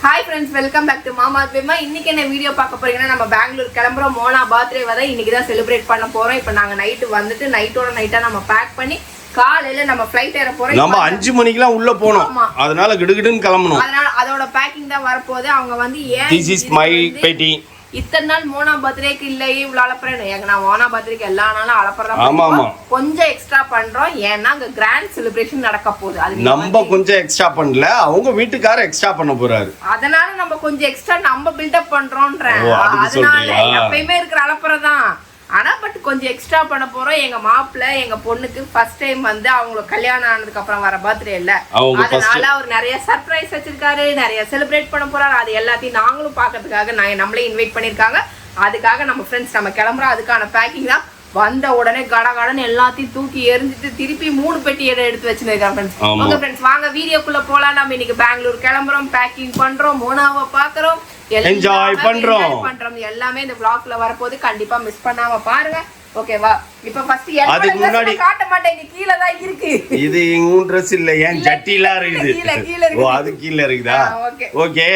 Hi friends, welcome back to Mama Bima. இன்னைக்கு என்ன video பார்க்க போறீங்கன்னா நம்ம பெங்களூர் கிளம்புறோம். மோனா பர்த்டே வர இன்னைக்கு தான் செலிப்ரேட் பண்ண போறோம். இப்போ நாங்க நைட் வந்துட்டு நைட்டோட நைட்டா நம்ம பேக் பண்ணி காலையில நம்ம ஃளைட் ஏற போறோம். நம்ம 5 மணிக்குலாம் உள்ள போறோம். அதனால கிடுகிடுன்னு கிளம்பணும். அதனால அதோட பேக்கிங் தான் வர போகுது. அவங்க வந்து ஏன் This is my பேட்டி. இத்தனை நாள் மோனா பர்த்டேக்கு இல்லையே இவ்வளவு அலப்பறேன். நான் மோனா பர்த்டேக்கு எல்லா நாளும் அலப்பறதா கொஞ்சம் எக்ஸ்ட்ரா பண்றோம். ஏன்னா அங்க கிராண்ட் செலிப்ரேஷன் நடக்க போகுது. அது நம்ம கொஞ்சம் எக்ஸ்ட்ரா பண்ணல, அவங்க வீட்டுக்காரர் எக்ஸ்ட்ரா பண்ண போறாரு. அதனால நம்ம கொஞ்சம் எக்ஸ்ட்ரா நம்ம பில்டப் பண்றோம்ன்றேன். அதனால எப்பயுமே இருக்கிற அலப்பறதான். ஆனா பட் கொஞ்சம் எக்ஸ்ட்ரா பண்ண போறோம். எங்க மாப்பிள்ள எங்க பொண்ணுக்கு ஃபர்ஸ்ட் டைம் வந்து அவங்களுக்கு கல்யாணம் ஆனதுக்கு அப்புறம் வர பர்த்டே இல்ல, அதனால அவர் நிறைய சர்ப்ரைஸ் வச்சிருக்காரு, நிறைய செலிப்ரேட் பண்ண போறாரு. அது எல்லாத்தையும் நாங்களும் பாக்கிறதுக்காக நம்மளே இன்வைட் பண்ணிருக்காங்க. அதுக்காக நம்ம ஃப்ரெண்ட்ஸ் நம்ம கிளம்புறோம். அதுக்கான பேக்கிங் தான். வந்த உடனே கடகடன்னு எல்லாத்தையும் தூக்கி எரிஞ்சிட்டு திருப்பி 3 பெட்டி எடுத்து வச்சிருக்கேன் ஃப்ரெண்ட்ஸ். ஓகே ஃப்ரெண்ட்ஸ், வாங்க வீடியோக்குள்ள போலாம். நம்ம இன்னைக்கு பெங்களூர் கிளம்புறோம், பேக்கிங் பண்றோம், மோனாவை பாக்குறோம், என்ஜாய் பண்றோம். எல்லாமே இந்த vlogல வரப்போது. கண்டிப்பா மிஸ் பண்ணாம பாருங்க. ஓகேவா? இப்போ ஃபர்ஸ்ட் அதுக்கு முன்னாடி காட்ட மாட்டேன், இங்க கீழ தான் இருக்கு. இது உன் Dress இல்ல, ஏன் ஜட்டில இருக்குது. ஓ, அது கீழ இருக்குதா? ஓகே.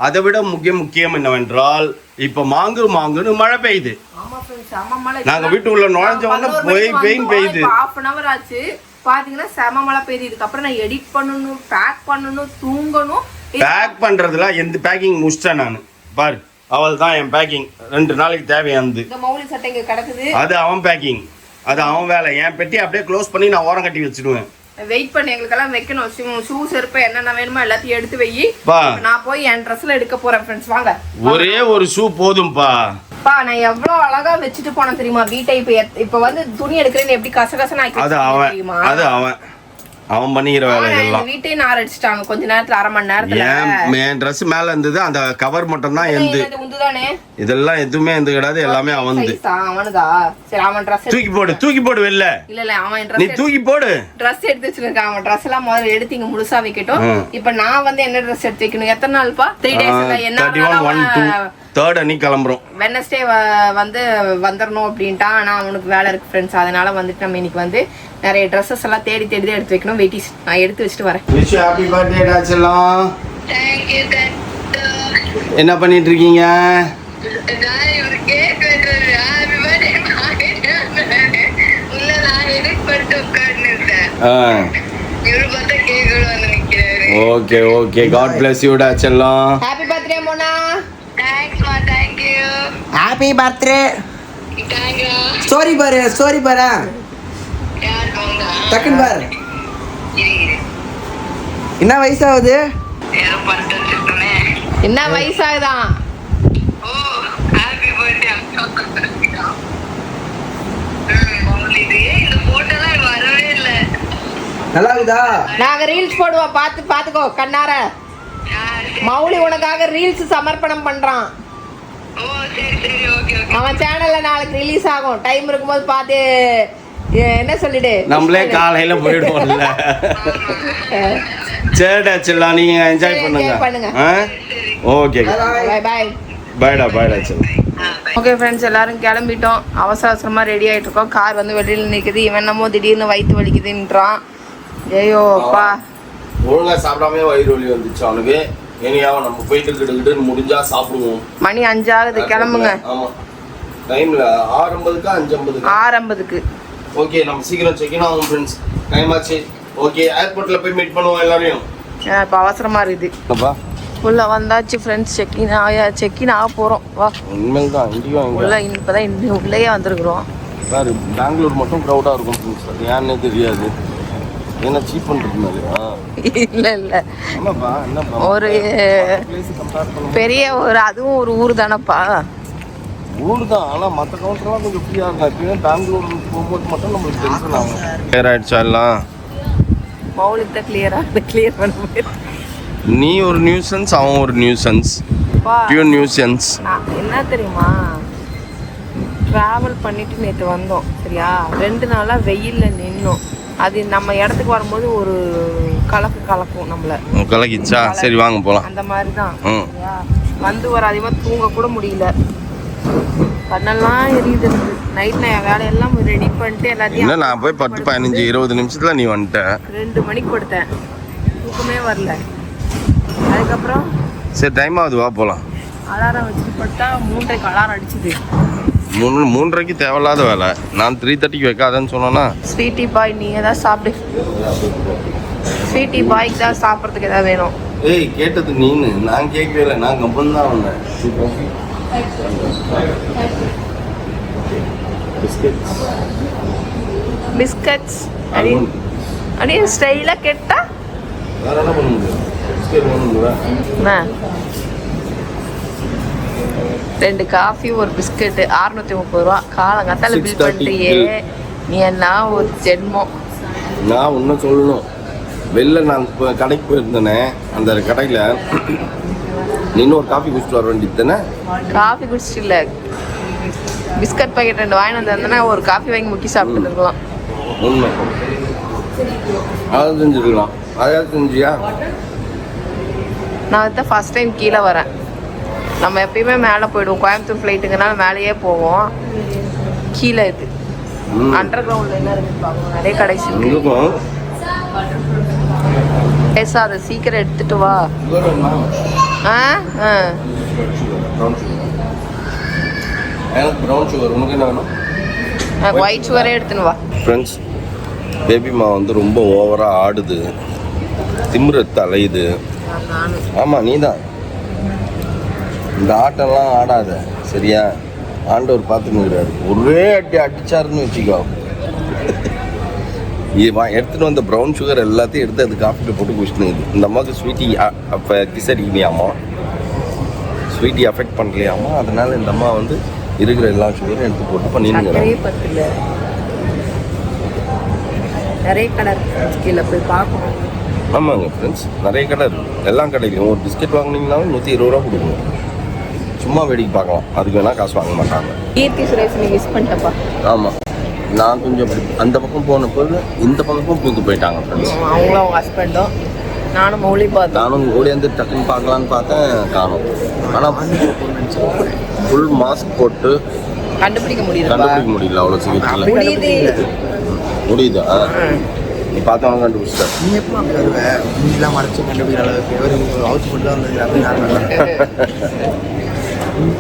அதை விட முக்கியம் என்னவென்றால் இப்ப மாங்குன்னு மழை பெய்யுது. ஆமா फ्रेंड्स, ஆமா மழை. நாங்க வீட்டுக்குள்ள நுழைஞ்ச உடனே பெய்யுது. half an hour ஆச்சு. பாத்தீங்கன்னா செம மழை பெய்யுது. இதுக்கு அப்புறம் நான் எடிட் பண்ணனும், பேக் பண்ணனும், தூங்கணும். பேக் பண்றதுல எந்த பேக்கிங் முடிச்சிட்டேன் நான். பாரு, அவள் தான் என் பேக்கிங் 2 நாளைக்கு தேவையானது. இந்த மௌலி சட்டை இங்க கிடக்குது. அது அவன் பேக்கிங், அது அவன் வேலை. என் பெட்டி அப்படியே க்ளோஸ் பண்ணி நான் ஓரம் கட்டி வச்சிடுவேன். வெயிட் பண்ணி எங்களுக்கெல்லாம் வைக்கணும். ஷூ செருப்பு என்னென்ன வேணுமோ எல்லாத்தையும் எடுத்து வை. நான் போய் என் ட்ரெஸ்ல எடுக்க போறேன் ஃப்ரெண்ட்ஸ். வாங்க. ஒரே ஒரு ஷூ போதும்பா. நான் எவ்வளவு அழகா வச்சுட்டு போனேன் தெரியுமா வீட்டை. இப்ப வந்து துணி எடுக்கிறேன்னு எப்படி கசகசன்னு ஆக்கி தெரியுமா? அது அவன் பண்ணிக்கிற வேலை எல்லாம். வீட்டையும் நார் அடிச்சிட்டாங்க கொஞ்ச நேரத்துல, அரை மணி நேரத்துல. என் ட்ரெஸ் மேல இருந்தது, அந்த கவர் மட்டும் தான் எந்து. இதெல்லாம் எதுவுமே எந்த கிடையாது, எல்லாமே அவனுது. அவனுதா? சரி, அவன் ட்ரெஸ் தூக்கி போடு வெளில. இல்ல அவன் நீ தூக்கி போடு. ட்ரெஸ் எடுத்து வச்சிருக்கான். அவன் ட்ரெஸ் எல்லாம் முதல்ல எடுத்து இங்க முழுசா வைக்கட்டும். இப்ப நான் வந்து என்ன ட்ரெஸ் எடுத்து வைக்கணும்? எத்தனை நாள்ப்பா? 3 days. என்ன 31, 1, 2, 3rd அன்னைக்கு கிளம்புறோம். வெட்னஸ்டே வந்து வந்துடணும் அப்படின்ட்டான். ஆனா அவனுக்கு வேலை இருக்கு ஃப்ரெண்ட்ஸ். அதனால வந்துட்டு நம்ம இன்னைக்கு வந்து நிறைய ட்ரெஸ்ஸஸ் எல்லாம் தேடி தான் எடுத்து வைக்கணும். வெயிட்டிஸ் நான் எடுத்து வச்சுட்டு வரேன். விஷ் ஹாப்பி பர்த்டே டா செல்லம். Thank you என்ன பண்ணிட்டு இருக்கீங்க? நான் ஒரு கேக் வெட்டறேன். ஹாப்பி பர்த்டே உள்ள நான் எடிட் பண்ணிட்டு உட்கார்ந்திருந்தேன். இவரு பார்த்தா கேக் வந்து நிக்கிறாரு. ஓகே காட் bless you டா செல்லம். Happy birthday Mona. Thanks ma, thank you. Happy birthday. Thank you. Story பாரு. யார் போங்க? டக்குன்னு பாரு. இரு. என்ன வயசாகுது? யாரோ பண்ணிட்டு வச்சிருக்கனே. என்ன வயசாகுதான்? ஓ, ஹாப்பி பர்த்டே. மௌலிதே இந்த போட்டோலாம் வரவே இல்ல. நல்லா இருக்குதா? நாங்க ரீல்ஸ் போடுவோம், பாத்துக்கோ கண்ணார. மௌலி உனக்காக ரீல்ஸ் சமர்ப்பணம் பண்றான். ஓ சரி ஓகே. அவன் சேனல்ல நாளைக்கு ரிலீஸ் ஆகும். டைம் இருக்கும்போது பாத்து என்ன சொல்லிடு. நம்மளே காலையில போயிடுவோம்ல. சரிடா செல்லம், நீங்க என்ஜாய் பண்ணுங்க. ஓகே பைடா செல்லம். ஓகே ஃப்ரெண்ட்ஸ், எல்லாரும் கிளம்பிட்டோம். அவசரமா ரெடி ஆயிட்டு இருக்கோம். கார் வந்து வெளியில நிக்குது. இவன் என்னமோ திடீர்னு வயிற்று வலிக்குதுன்றான். ஐயோப்பா, ஒழுங்கா சாப்பிடாம வயிறு வலி வந்துச்சு அவனுக்கு. இனியாவும் நம்ம போயிட்டு கிட்டுக்கிட்டு முடிஞ்சா சாப்பிடுவோம். மணி 5 ஆகுது, கிளம்புங்க. ஆமா, டைம்ல 6:50க்கு 5:50க்கு. ஓகே, நம்ம சீக்கிரம் செக் இன் ஆகும் ஃப்ரெண்ட்ஸ். டைம் ஆச்சு. ஓகே, ஏர்போர்ட்ல போய் மீட் பண்ணுவோம் எல்லாரையும். இப்போ அவசரமா இருக்குது. உள்ள வந்தாச்சு ஃப்ரெண்ட்ஸ். செக் இன் ஆக போறோம். வா. உண்மையில தான் இங்கேயும் உள்ள இப்பதான் உள்ளேயே வந்திருக்கிறோம். சார், பெங்களூர் மட்டும் க்ரௌடா இருக்கும் ஃப்ரெண்ட்ஸ். அது ஏன்னே தெரியாது. என்ன சீப் பண்றது இல்ல ஒரு பெரிய ஒரு அதுவும் ஒரு ஊர் தானப்பா. ஊர் தான், ஆனா மற்ற கவுண்டர்லாம் கொஞ்சம் ஃப்ரீயா இருக்கும். எப்பயுமே பெங்களூர் போகும்போது மட்டும் நம்மளுக்கு டென்ஷன் ஆகும். கிளியர் ஆயிடுச்சா எல்லாம்? மௌலிக் தான் கிளியர் பண்ண. நீ ஒரு நியூசன்ஸ், அவன் ஒரு நியூசன்ஸ். Pure nuisance. என்ன தெரியுமா, டிராவல் பண்ணிட்டு நேற்று வந்தோம் சரியா. 2 நாளா வெயில்ல நின்னோம். அது நம்ம இடத்துக்கு வரும்போது ஒரு கலக்கும் நம்மள. கலக்கிச்சா? சரி வாங்க போலாம். அந்த மாதிரி தான் வந்து ஒரு அதிகமாக தூங்க கூட முடியல. கண்ணெல்லாம் எரியுது. நைட் நான் வேலையெல்லாம் ரெடி பண்ணிட்டு எல்லாத்தையும். நான் போய் 10, 15, 20 நிமிஷத்துல நீ வந்துட்ட. 2 மணிக்கு படுத்தேன், தூக்கமே வரல. அதுக்கப்புறம் சரி டைம் ஆகுது வா போகலாம். அலாரம் வச்சுட்டு பட்டா 3:30க்கு அலாரம் அடிச்சுது. 3:30க்கு தேவையில்லாத வேலை. நான் 3:30க்கு வைக்காதேன்னு சொன்னேன்னா. ஸ்வீட்டி பாய் நீ ஏதாவது சாப்பிடு. ஸ்வீட்டி பாய்க்கு தான் சாப்பிட்றதுக்கு ஏதாவது வேணும். ஏய் கேட்டது நீனு, நான் கேட்கவே இல்லை. நான் கம்பன் தான் வந்தேன். பிஸ்கட்ஸ் அப்படியே ஸ்டைலாக கேட்டா வேற என்ன பண்ண முடியும்? பிஸ்கட் வேணுங்களா? 2 காஃபி ஒரு பிஸ்கட் 630 ரூபா. காலங்காத்தால பில் 6:30 பண்ணிட்டியே நீ என்ன ஒரு ஜென்மம். நான் ஒன்றும் சொல்லணும். வெளில நான் இப்போ கடைக்கு போயிருந்தேனே, அந்த கடையில் நீனும் ஒரு காஃபி குடிச்சிட்டு வர வேண்டியது தானே? காஃபி குடிச்சிட்டு இல்லை, பிஸ்கட் பாக்கெட் 2 வாங்கி வந்திருந்தேன்னா ஒரு காஃபி வாங்கி முக்கி சாப்பிட்டு இருக்கலாம். உண்மை. அதை செஞ்சுருக்கலாம். அதாவது செஞ்சியா? நான் வந்து ஃபர்ஸ்ட் டைம் கீழே வரேன். நம்ம எப்பயுமே மேலே போயிடுவோம். கோயம்புத்தூர் ஃப்ளைட்டுங்கனால மேலேயே போவோம். கீழே இது அண்டர் கிரவுண்டில் என்ன இருக்குன்னு பார்க்கணும். நிறைய கடைசி இருக்கும். அதை சீக்கிரம் எடுத்துட்டு வா. Brown sugar. உனக்கு என்ன வேணும்? ஒயிட் சுகரே எடுத்துன்னு வா. ஃப்ரெண்ட்ஸ், பேபிமா வந்து ரொம்ப ஓவராக ஆடுது, திமிரத்து அலையுது. ஆமாம், நீ தான் இந்த ஆட்டெல்லாம் ஆடாத சரியா? ஆண்டவர் பார்த்துக்கிறாரு. ஒரே அடிச்சாருன்னு வச்சுக்கோ. எடுத்துகிட்டு வந்த ப்ரௌன் சுகர் எல்லாத்தையும் எடுத்து அது காஃபியில் போட்டு குடிச்சுனுக்குது. இந்த அம்மாவுக்கு ஸ்வீட்டி அப்போ கிஸ் அடிக்கலையாமா, ஸ்வீட்டி அஃபெக்ட் பண்ணலையாமா. அதனால இந்த அம்மா வந்து இருக்கிற எல்லா சுகரும் எடுத்து போட்டு பண்ணிடுங்கிறாங்க. நிறைய கடை கீழே போய் பார்க்கணும். ஆமாங்க ஃப்ரெண்ட்ஸ், நிறைய கடை இருக்குது. எல்லா கடையிலையும் ஒரு பிஸ்கெட் வாங்கினீங்கனாலும் 120 ரூபா கொடுக்கணும். சும்மா வேடிக்கை பார்க்கலாம், அதுக்கு வேணால் காசு வாங்க மாட்டாங்க. கீர்த்தி சுரேஷ் நீ மிஸ் பண்ணிட்டப்பா. ஆமாம், நான் கொஞ்சம் அப்படி அந்த பக்கம் போன போது இந்த பக்கமும் பூந்து போயிட்டாங்க ஃப்ரெண்ட்ஸ். அவங்களும் அவங்க ஹஸ்பண்டும் நானும் மௌலி பார்த்தேன். நானும் ஓடி வந்து டக்குன்னு பார்க்கலான்னு பார்த்தேன், காணும். ஆனால் ஃபுல் மாஸ்க் போட்டு கண்டுபிடிக்க முடியல. அவ்வளோ சீக்கிரத்தில் முடியுதா? நீ பார்த்தவங்க கண்டுபிடிச்சிட்டா? நீ எப்போ அங்கே வருவேன்? மூஞ்சிலாம் மறைச்சு கண்டுபிடிக்கிற அளவுக்கு ஒரு அவுட் போட்டு தான்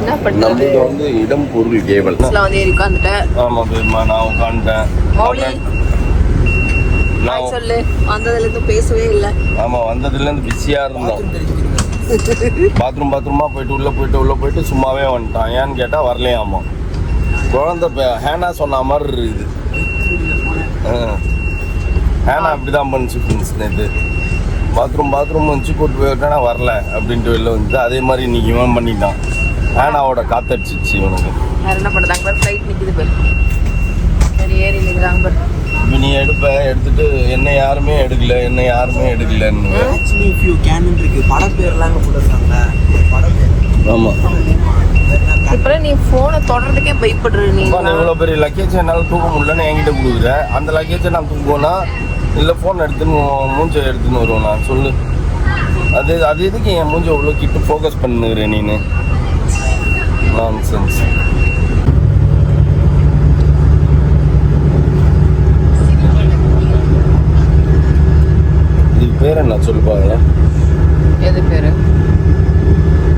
என்ன பண்ண நம்மளுக்கு வந்து இடம் பொருள் கேவல் வந்து ஏறி உட்காந்துட்டேன். ஆமாம் பேருமா, நான் உட்காந்துட்டேன். மௌலி நான் சொல்லு, வந்ததுலேருந்து பேசவே இல்லை. ஆமாம், வந்ததுலேருந்து பிஸியாக இருந்தோம். பாத்ரூமாக போயிட்டு உள்ளே போயிட்டு சும்மாவே வந்துட்டான். ஏன்னு கேட்டால் வரலையாமா. குழந்தை ஹேனா சொன்ன மாதிரி இருக்குது. ஹேனா அப்படி தான் பண்ணிச்சு ஃப்ரெண்ட்ஸ். நேற்று பாத்ரூம் வந்துச்சு, கூட்டு போயிட்டேன்னா வரல அப்படின்ட்டு வெளில வந்து அதே மாதிரி இன்னைக்கு இவன் பண்ணிட்டான். ஹேனாவோட காத்தடிச்சிச்சு இவனுக்கு. வேறு என்ன பண்ணுறாங்க பாரு, ஃப்ளைட் நிற்கிது பாரு, சரி ஏறி நிற்கிறாங்க பாரு. இப்போ நீ எடுத்துட்டு என்ன யாருமே எடுக்கலன்னு. ஆக்சுவலி ஃபியூ கேனன் இருக்கு, படம் பேர்லாம் போட்டுருக்காங்க. படம் பேர் ஆமாம். இப்போ நீ ஃபோனை தொடர்றதுக்கே பயப்படுற. நீ இவ்வளோ பெரிய லக்கேஜ் என்னால் தூக்க முடியலன்னு என்கிட்ட கொடுக்குற. அந்த லக்கேஜை நான் தூக்குவோன்னா இல்லை ஃபோன் எடுத்துன்னு மூஞ்சை எடுத்துன்னு வருவேன் நான். சொல்லு, அது எதுக்கு என் மூஞ்சை இவ்வளோ கிட்ட ஃபோக்கஸ் பண்ணுகிறேன் நீனு? நான்சென்ஸ். இதுக்கு பேர் என்ன சொல்லுவாங்களா? எது பேர்?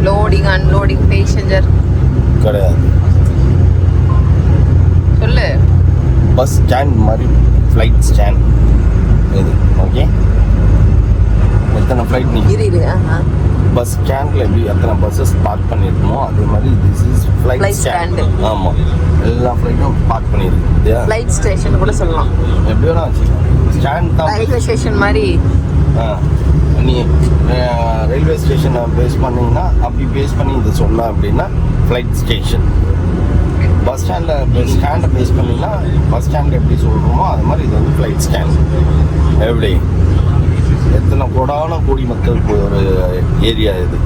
லோடிங் அன்லோடிங் பேசஞ்சர் கிடையாது. சொல்லு. பஸ் ஸ்டாண்ட் மாதிரி, ஃப்ளைட் ஸ்டாண்ட் இது. ஓகே, எத்தனை ஃப்ளைட் இரு பஸ் ஸ்டாண்டில் எப்படி எத்தனை பஸ்ஸஸ் பார்க் பண்ணியிருக்கோமோ அதே மாதிரி திஸ் இஸ் ஃப்ளைட் ஸ்டாண்ட். ஆமாம், எல்லா ஃப்ளைட்டும் பார்க் பண்ணியிருக்கு. ஃப்ளைட் ஸ்டேஷன் கூட சொல்லலாம். எப்படி வேணா வச்சுக்கலாம். ஸ்டாண்ட் தான் ரயில்வே ஸ்டேஷன் மாதிரி. நீ ரயில்வே ஸ்டேஷனை பேஸ் பண்ணிங்கன்னா அப்படி பேஸ் பண்ணி இதை சொன்ன அப்படின்னா ஃப்ளைட் ஸ்டேஷன். பஸ் ஸ்டாண்டை பேஸ் பண்ணிங்கன்னா பஸ் ஸ்டாண்ட் எப்படி சொல்கிறோமோ அது மாதிரி இது வந்து ஃப்ளைட் ஸ்டாண்ட். எப்படி எத்தனை கோடி மக்களுக்கு ஒரு ஏரியா இது.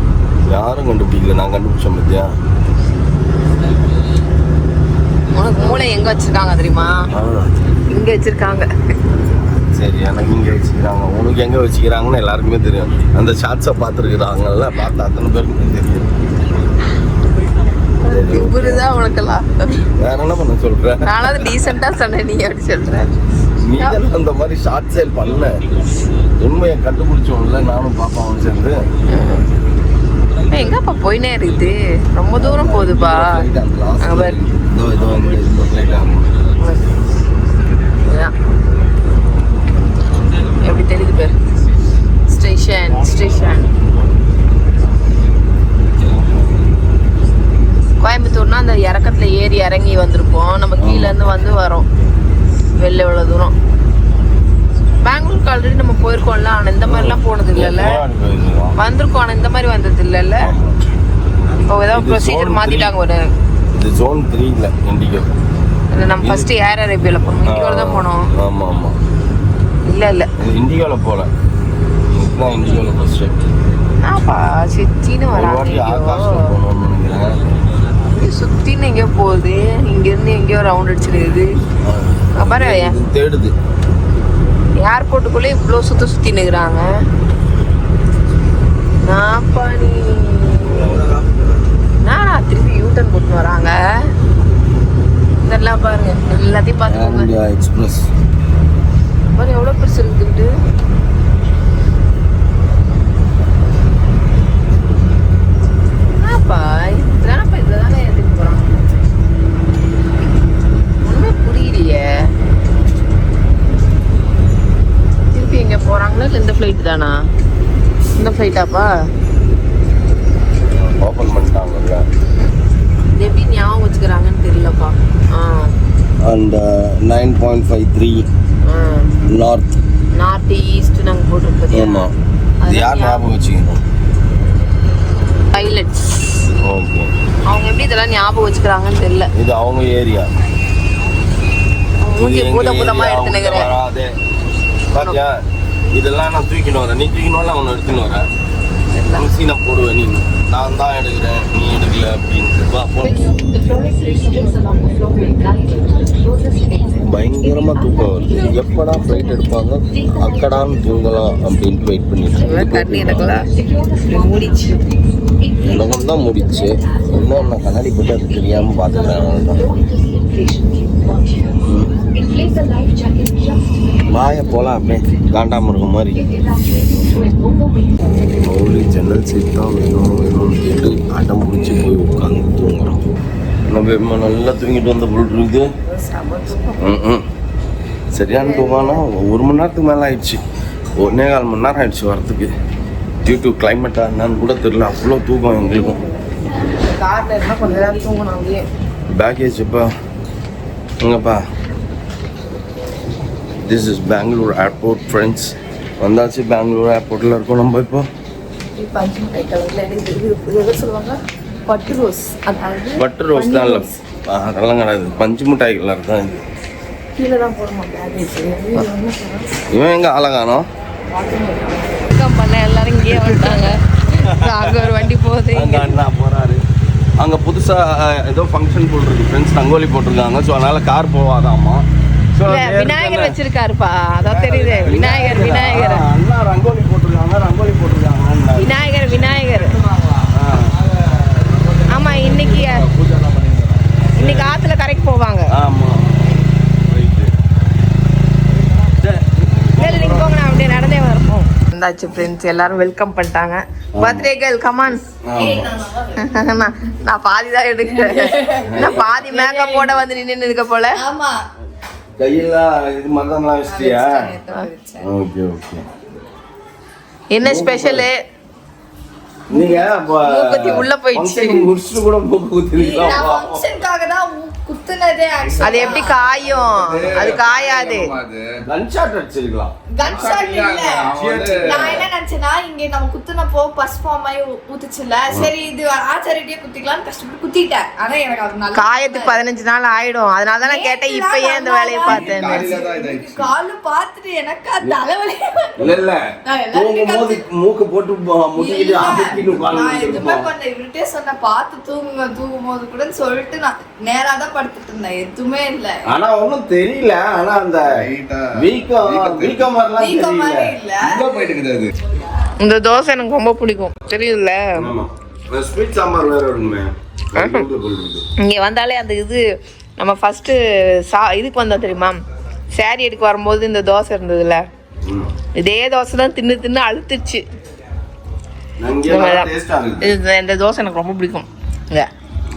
யாரும் கண்டுபிடிக்கல, நான் கண்டுபிடிச்சேன் பத்தியா. உனக்கு மூளை எங்க வச்சிருக்காங்க தெரியுமா? இங்க வச்சிருக்காங்க. சரி, எனக்கு இங்கே வச்சுக்கிறாங்க, உனக்கு எங்கே வச்சுக்கிறாங்கன்னு எல்லாருக்குமே தெரியும். அந்த ஷார்ட்ஸை பார்த்துருக்குறாங்கல்ல, பார்த்து அத்தனை பேருக்குமே தெரியும். இவருதான் உனக்கெல்லாம் வேற என்ன பண்ண சொல்ற? நானாவது டீசெண்டா சொன்னேன், நீ எப்படி சொல்ற? நீ அந்த மாதிரி ஷார்ட் சேல் பண்ண உண்மையை கண்டுபிடிச்சோம்ல, நானும் பாப்பாவும் சேர்ந்து. எங்கப்பா போயினே இருக்குது, ரொம்ப தூரம் போகுதுப்பா. அங்க பாரு, எப்படி தெரியுது பாரு, ஸ்டேஷன் ஸ்டேஷன். கோயம்புத்தூர்னா அந்த இறக்கத்துல ஏறி இறங்கி வந்திருப்போம், நம்ம கீழ இருந்து வந்து வரோம் வெளில இவ்வளவு தூரம். பெங்களூருக்கு ஆல்ரெடி நம்ம போயிருக்கோம்ல, ஆனா இந்த மாதிரிலாம் போனது இல்லைல்ல. வந்திருக்கோம் ஆனா இந்த மாதிரி வந்தது இல்லைல்ல. இப்போ ஏதாவது ப்ரொசீஜர் மாத்திட்டாங்க. ஒரு இது ஜோன் 3ல இண்டிகோ. நம்ம ஃபர்ஸ்ட் ஏர் அரேபியால போனோம், இண்டிகோல தான் போனோம். ஆமா ஆமா, இல்ல இண்டிகோல போல, இதுதான் இண்டிகோல ஃபர்ஸ்ட். ஆப்பா சித்தின்னு வராங்க. ஆகாஷ்ல போனோம்னு நினைக்கிறேன். சுத்தின்னு எங்கேயோ போகுது, இங்க இருந்து எங்கேயோ ரவுண்ட் அடிச்சிருக்குது பாரு. தேடுது. ஏர்போர்ட்டுக்குள்ளே இவ்வளோ சுத்தி நிற்கிறாங்க. நாப்பா நீ நான் திருப்பி யூட்டன் போட்டு வராங்க. இதெல்லாம் பாருங்க, எல்லாத்தையும் பார்த்துக்கோங்க. எக்ஸ்பிரஸ் பாரு எவ்வளோ பெருசு இருக்குன்ட்டு. என்னப்பா இதெல்லாம் இதில் தானே எடுத்துட்டு போகிறாங்க, ஒன்றுமே புரியலையே. திருப்பி எங்கே போகிறாங்களா இல்லை இந்த ஃப்ளைட் தானா? இந்த ஃப்ளைட்டாப்பா ஓப்பன் பண்ணிட்டாங்கல்ல, இது எப்படி ஞாபகம் வச்சுக்கிறாங்கன்னு தெரியலப்பா. அண்ட் 9.53 நார்த் நார்த் ஈஸ்ட் நாங்கள் போட்டிருக்கோம். ஆமாம், இது யார் ஞாபகம் வச்சுக்கணும்? பைலட்ஸ். ஓகே, அவங்க எப்படி இதெல்லாம் ஞாபகம் வச்சுக்கிறாங்கன்னு தெரியல. இது அவங்க ஏரியா. மூஞ்சி பூதமா எடுத்துனுங்கிறேன். வராதே பாத்தியா, இதெல்லாம் நான் தூக்கிட்டு வரேன், நீ தூக்கினாலும் அவனை எடுத்துன்னு வரேன். சீனை போடுவேன், நீ நான் தான் எடுக்கிறேன் நீ எடுக்கல அப்படின்ட்டு. பயங்கரமா தூக்கம் வருது. எப்படா ஃப்ளைட் எடுப்பாங்க, அக்கடான்னு தூங்கலாம் அப்படின்ட்டு வெயிட் பண்ணிட்டு எனக்கும் தான் முடிச்சு. இன்னும் நான் கண்ணாடி போட்டு அது தெரியாம பார்த்துக்கிறேன். வாய போலாம் அப்படியே காண்டாமிருகம் மாதிரி. மௌலி ஜன்னல் சீட் தான் வேணும் வேணும்னு கேட்டு அடம் பிடிச்சி போய் உட்காந்து தூங்குறோம். நம்ம நல்லா தூங்கிட்டு வந்த பொருள் இருக்குது. சரியான தூங்கனா 1 மணி நேரத்துக்கு மேலே ஆயிடுச்சு. 1.25 மணி நேரம் ஆயிடுச்சு வரத்துக்கு. டியூ டு கிளைமேட்டா என்னன்னு கூட தெரியல, அவ்வளோ தூக்கம் எங்களுக்கும். பேக்கேஜ் எப்பா எங்கப்பா? This is Bengaluru airport friends. வந்தாச்சு, பெங்களூர் ஏர்போர்ட்டில் இருக்கோம் நம்ம. இப்போ பட்டர் ரோஸ் தான் இல்லை, அதெல்லாம் கிடையாது. பஞ்சு மிட்டாய் கலர் தான் இது. இவன் எங்க ஆளகானோ பண்ண எல்லாரும் இங்கேயே வந்துட்டாங்க. அங்க ஒரு வண்டி போகுது, அண்ணா போறாரு. அங்க புதுசா ஏதோ ஃபங்க்ஷன் போட்டுருக்கு ஃப்ரெண்ட்ஸ், ரங்கோலி போட்டிருக்காங்க. ஸோ அதனால கார் போவாதாமா. விநாயகர் வச்சிருக்காருப்பா, அதான் தெரியுது. விநாயகர் விநாயகர் அண்ணா ரங்கோலி போட்டிருக்காங்க, ரங்கோலி போட்டிருக்காங்க. விநாயகர் விநாயகர் ஆமா. இன்னைக்கு ஆத்துல கரைக்கு போவாங்க. ஆமா நீங்க போங்க, நான் அப்படியே நடந்தே வரப்போம். வந்தாச்சு ஃப்ரெண்ட்ஸ், எல்லாரும் வெல்கம் பண்ணிட்டாங்க. Birthday girl come on. நான் பாதி தான் எடுக்கிறேன், நான் பாதி மேக்கப் போட வந்து நின்று இருக்க போல. ஆமா, கையெல்லாம் இது மதம்லாம் வச்சிட்டியா? Okay okay. என்ன ஸ்பெஷலு? நீங்க மூக்குத்தி உள்ள போயிடுச்சு. முடிச்சுட்டு கூட மூக்குத்திருக்கீங்களா? ஃபங்க்ஷனுக்காக தான் குத்துனதே. அது எப்படி காயும்? அது காயாது. கன்ஷாட் அடிச்சிருக்கலாம். கன்ஷாட் இல்ல. நான் என்ன நினைச்சேன்னா, இங்க நம்ம குத்துனப்போ பஸ் ஃபார்ம் ஆகி ஊத்துச்சுல, சரி இது ஆச்சாரிட்டே குத்திக்கலாம்னு கஷ்டப்பட்டு குத்திட்டேன். ஆனா எனக்கு அது நல்லா காயத்துக்கு 15 நாள் ஆயிடும். அதனால தான் நான் கேட்டேன், இப்ப ஏன் இந்த வேலையை பார்த்தேன். காலு பார்த்துட்டு எனக்கு தலைவலி. இல்ல இல்ல, தூங்கும்போது மூக்கு போட்டு முட்டிக்கிட்டு அமுக்கிட்டு நான் எதுவுமே பண்ண, இவர்கிட்டே சொன்ன பார்த்து தூங்குங்க தூங்கும்போது கூட சொல்லிட்டு நான் நேரா தான் படுத்துட்டு இருந்தேன், எதுவுமே இல்ல. ஆனா ஒன்னும் தெரியல. ஆனா அந்த வீக்கம் மாதிரி இல்ல. இந்த தோசை எனக்கு ரொம்ப பிடிக்கும், தெரியுதுல்ல. ஸ்வீட் சாம்பார் வேற இருக்குமே. இங்க வந்தாலே அந்த இது நம்ம ஃபர்ஸ்ட் இதுக்கு வந்தோம் தெரியுமா, சாரி எடுக்க வரும்போது இந்த தோசை இருந்ததுல, இதே தோசை தான் தின்னு தின்னு அழுத்துச்சு. நங்கே டேஸ்டா இருக்கு. இந்த தோசை எனக்கு ரொம்ப பிடிக்கும். இல்லை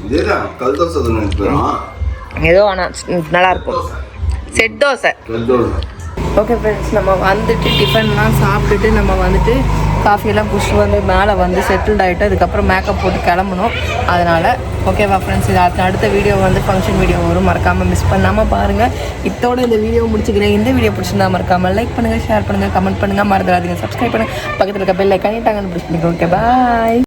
இதேதான் கல் தோசை தான் நினைக்கிறேன். ஏதோ ஆனால் நல்லாயிருக்கும். செட் தோசை. கல் தோசை. ஓகே ஃப்ரெண்ட்ஸ், நம்ம வந்துட்டு டிஃபன்லாம் சாப்பிட்டுட்டு நம்ம வந்துட்டு காஃபியெல்லாம் குடிச்சிட்டு வந்து மேலே வந்து செட்டில்ட் ஆகிட்டு அதுக்கப்புறம் மேக்கப் போட்டு கிளம்பணும். அதனால் ஓகேவா ஃப்ரெண்ட்ஸ், இது அடுத்த வீடியோ வந்து ஃபங்க்ஷன் வீடியோ வரும், மறக்காமல் மிஸ் பண்ணாமல் பாருங்கள். இதோட இந்த வீடியோ முடிச்சுக்கிறேன். இந்த வீடியோ பிடிச்சிருந்தா மறக்காமல் லைக் பண்ணுங்கள், ஷேர் பண்ணுங்கள், கமெண்ட் பண்ணுங்கள், மறந்துடாதீங்க, சப்ஸ்கிரைப் பண்ணுங்கள், பக்கத்தில் இருக்க பெல் ஐக்கானே டாங்கன்னு ப்ரெஸ் பண்ணிக்கோங்க. ஓகே, பாய்.